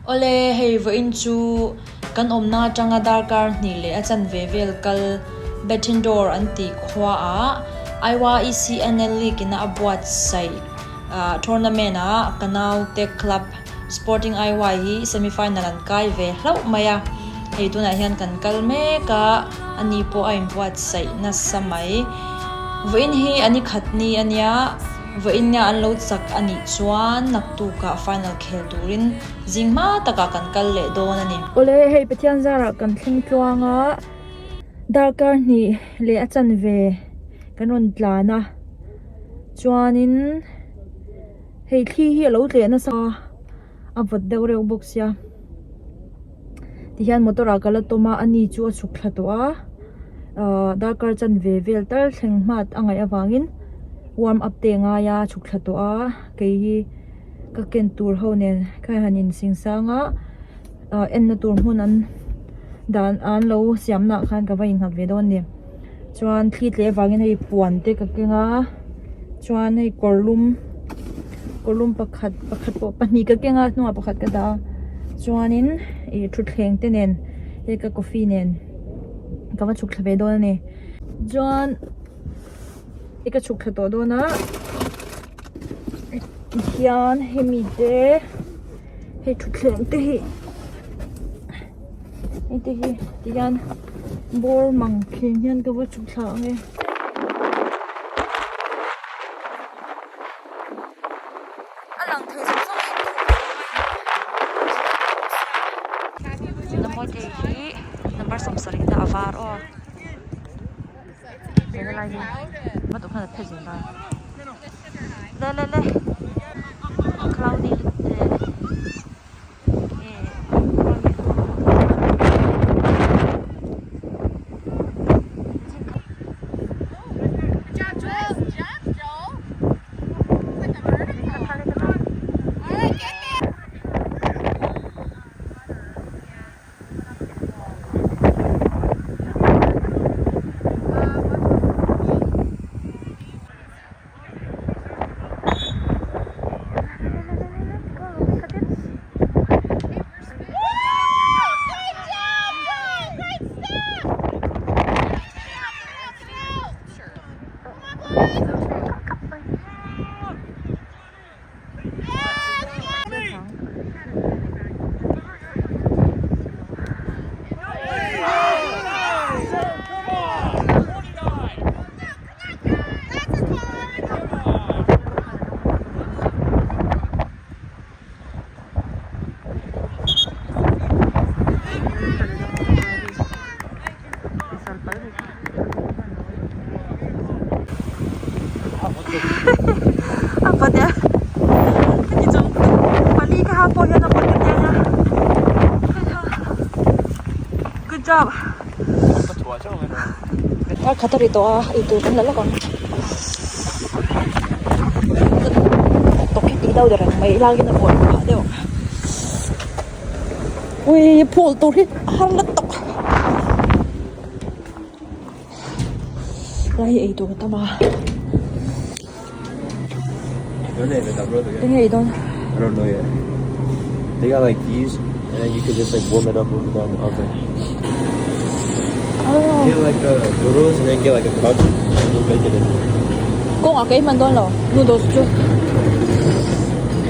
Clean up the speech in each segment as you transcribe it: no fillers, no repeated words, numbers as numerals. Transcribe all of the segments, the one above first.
Ole hei vo in chu kan omna tanga darkar ni le achan vevel kal betindor anti khwa a aiwa ECNL league na abwat sai tournament a kanau tech club sporting aiwa hi semi final an kai ve hlau maya hei tuna hian kan kal me ka ani po a inwat sai na samai voin hi ani khatni ania voin nya an lo chak ani chuan naktu ka final khel turin jingma taka kan kal le don ani ole hei pathian zara kan thling tluanga darkar ni le achan ve kanon tlana chuanin hei thli hi lo tle na sa avot deuh reuh bawk sia tihian motora kala toma ani chu a chuk thla to a darkar chan ve vel tar thleng hmat angai awangin warm up te nga ya chuk thla to a ke hi ka ken tur ho nen khai hanin singsanga en na tur hun an dan an lo siam na khan ka vai ngak ve don ni chuan thli tle wangin hei puan te ka kenga chuan hei korlum pakhat po pani ka kenga nuwa pakhat ka da chuanin e thuthleng te nen e ka coffee nen ka wa chuk thla ve don ni chuan e ka chuk thla to do na hian hemi te hei thuthleng te hi ite hi tian bor mang khin hian ka wa chuk thla nge alang thei sam namoi te hi number samsari da avar o le lai hi ma to khana phejin ba le cloudy apa dia ini jom balik ke hapo ya nak buat dia good job kata itu kan lala kon tokek idau dia mai lagi nak buat apa dia wih pol tu hit halat tok lagi itu kata mah I don't know yet. They got like these, and then you could just like warm it up over the oven. Oh. Get like noodles, and then get like a couch, and we'll make it in. Con ở cái mình đó là noodles chứ.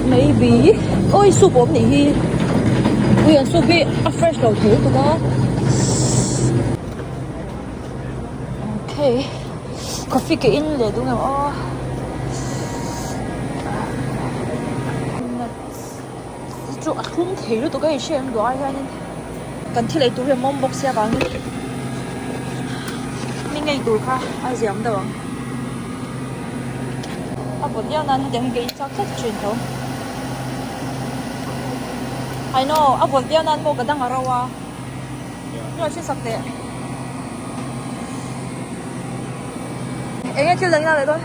Maybe. Ôi soup ốm này hi. Ui ăn soup đi, a fresh đầu thử tụi đó. Okay. Coffee cái in để đúng không? Không thấy được tụi cái xem đồ ai ra nên cần thiết lấy tụi em mong bốc xe bán mình ngay tụi khác ai dám đâu bọn nhau nên những cái chắc rất truyền thống I know bọn nhau nên mua cái đằng ở đâu à rồi xin sắp đấy em nghe chưa lần nào đấy thôi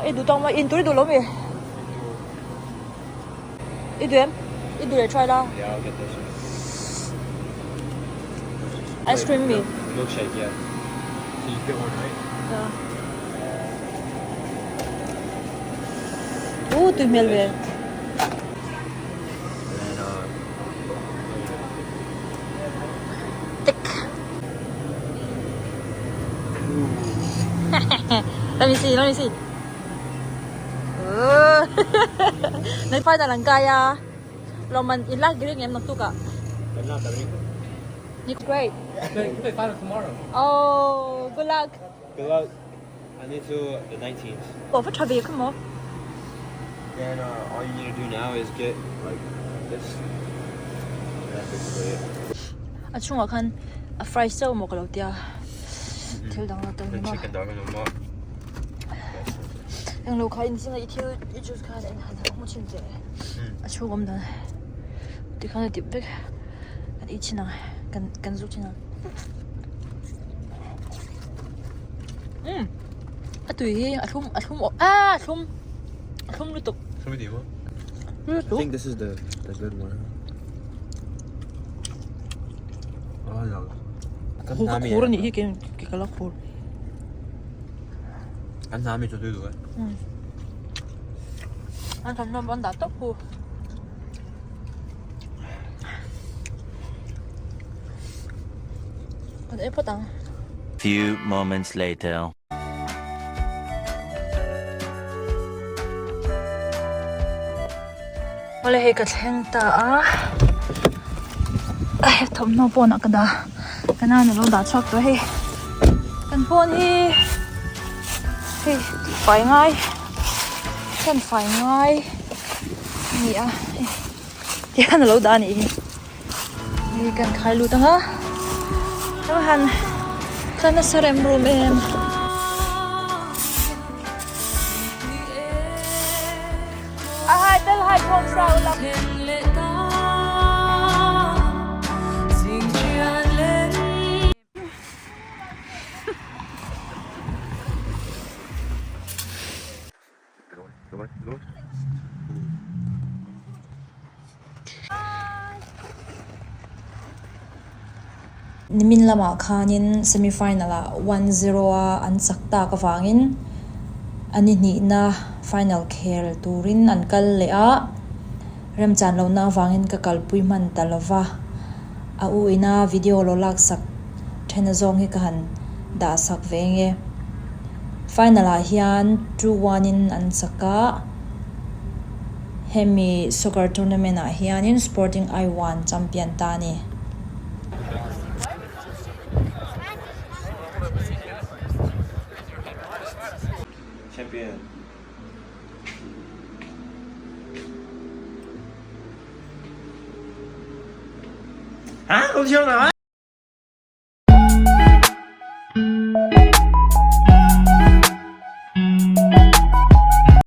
em đủ tông mà in túi đủ lắm vậy You do it, try it out. Yeah, I'll get this one. Ice cream me. Milkshake, yeah. So you get one, right? Yeah. Tụi mèo về. Let me see, let me see. Nagpay na lang kaya. Roman ilag giring em nagtuka. I'm not that Nick, great. You play final tomorrow. Oh, good luck. Good luck. I need to the 19th. Oh, for travel, come on. And all you need to do now is get like this. That's basically it. At sunga kan a fry so mo kalau dia. Til dang na The tang ma. chicken dog and the mom. Yang lo kai ni singa i til i just kan en han mo chin je. At sunga om dan. Ti kan ti bek. Kan i chin kan zu chin. Atui athum lutuk. Somebody what? I Lutuk. think this is the good one. Oh no. Ko khur ni hi ke kala khur. Anh làm gì cho tôi rồi? Anh thầm năm đã tóc khur. Còn em phát tăng. Few moments later. Wala hay katheng ta ay thom no po na kada kana no da chak to he kan pon hi phải ngay kan phải ngay ni a ti kan lo da ni ni kan khai lu ta nga ta han kana sarem room em ai tel hai phong sao lắm Nimin lama khanin semi-final a 1-0 a an sakta ka wangin ani ni na final khel turin an kal le a remchan lo na wangin ka kalpui man talova a u ina video lo lak sak thena zong hi kan da sak venge final a hian 2-1 in an saka hemi soccer tournament a hianin Sporting I1 champion ta ni Champion. Hả? Con chưa nói?